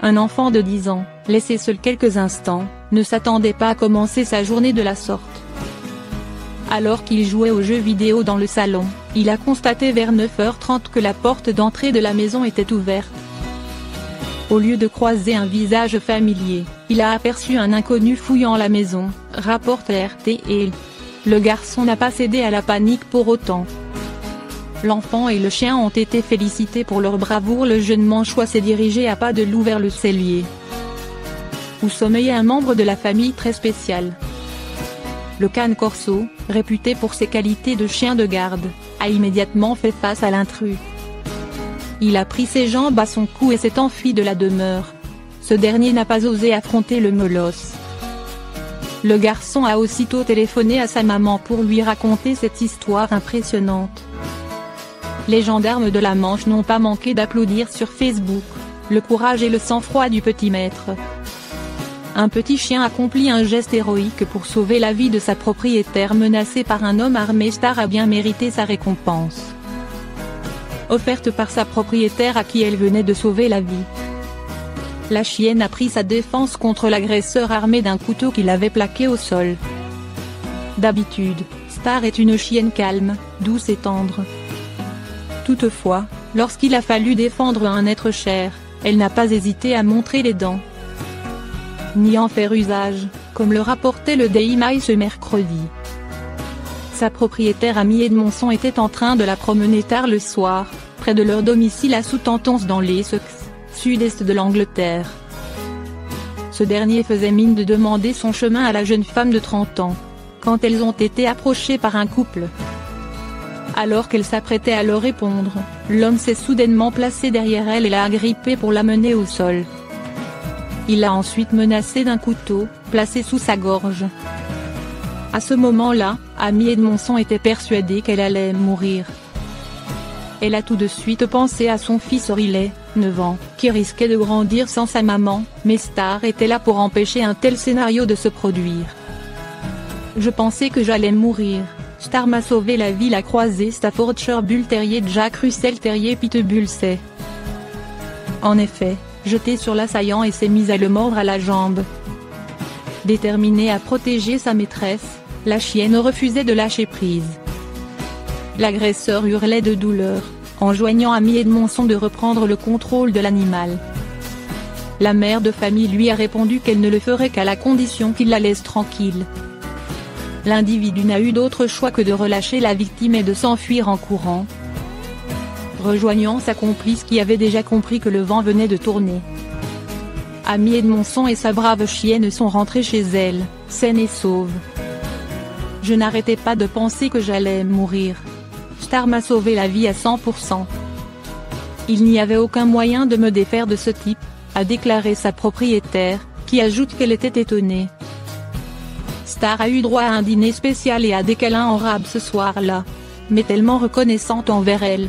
Un enfant de 10 ans, laissé seul quelques instants, ne s'attendait pas à commencer sa journée de la sorte. Alors qu'il jouait aux jeux vidéo dans le salon, il a constaté vers 9h30 que la porte d'entrée de la maison était ouverte. Au lieu de croiser un visage familier, il a aperçu un inconnu fouillant la maison, rapporte RTL. Le garçon n'a pas cédé à la panique pour autant. L'enfant et le chien ont été félicités pour leur bravoure. Le jeune manchois s'est dirigé à pas de loup vers le cellier, où sommeillait un membre de la famille très spécial. Le cane corso, réputé pour ses qualités de chien de garde, a immédiatement fait face à l'intrus. Il a pris ses jambes à son cou et s'est enfui de la demeure. Ce dernier n'a pas osé affronter le molosse. Le garçon a aussitôt téléphoné à sa maman pour lui raconter cette histoire impressionnante. Les gendarmes de la Manche n'ont pas manqué d'applaudir sur Facebook le courage et le sang-froid du petit maître. Un petit chien accomplit un geste héroïque pour sauver la vie de sa propriétaire menacée par un homme armé. Star a bien mérité sa récompense, offerte par sa propriétaire à qui elle venait de sauver la vie. La chienne a pris sa défense contre l'agresseur armé d'un couteau qu'il avait plaqué au sol. D'habitude, Star est une chienne calme, douce et tendre. Toutefois, lorsqu'il a fallu défendre un être cher, elle n'a pas hésité à montrer les dents, ni en faire usage, comme le rapportait le Daily Mail ce mercredi. Sa propriétaire Amy Edmondson était en train de la promener tard le soir, près de leur domicile à Southampton dans l'Essex, sud-est de l'Angleterre. Ce dernier faisait mine de demander son chemin à la jeune femme de 30 ans, quand elles ont été approchées par un couple. Alors qu'elle s'apprêtait à leur répondre, l'homme s'est soudainement placé derrière elle et l'a agrippée pour l'amener au sol. Il l'a ensuite menacée d'un couteau, placé sous sa gorge. À ce moment-là, Amy Edmondson était persuadée qu'elle allait mourir. Elle a tout de suite pensé à son fils Riley, 9 ans, qui risquait de grandir sans sa maman, mais Star était là pour empêcher un tel scénario de se produire. Je pensais que j'allais mourir. Star m'a sauvé la vie. La croisée Staffordshire Bull Terrier Jack Russell Terrier Pitbull s'est en effet jetée sur l'assaillant et s'est mise à le mordre à la jambe. Déterminée à protéger sa maîtresse, la chienne refusait de lâcher prise. L'agresseur hurlait de douleur, enjoignant Amy Edmondson de reprendre le contrôle de l'animal. La mère de famille lui a répondu qu'elle ne le ferait qu'à la condition qu'il la laisse tranquille. L'individu n'a eu d'autre choix que de relâcher la victime et de s'enfuir en courant, rejoignant sa complice qui avait déjà compris que le vent venait de tourner. Amy Edmondson et sa brave chienne sont rentrées chez elle, saines et sauves. Je n'arrêtais pas de penser que j'allais mourir. Star m'a sauvé la vie à 100%. Il n'y avait aucun moyen de me défaire de ce type, a déclaré sa propriétaire, qui ajoute qu'elle était étonnée. Star a eu droit à un dîner spécial et à des câlins en rab ce soir-là, mais tellement reconnaissante envers elle.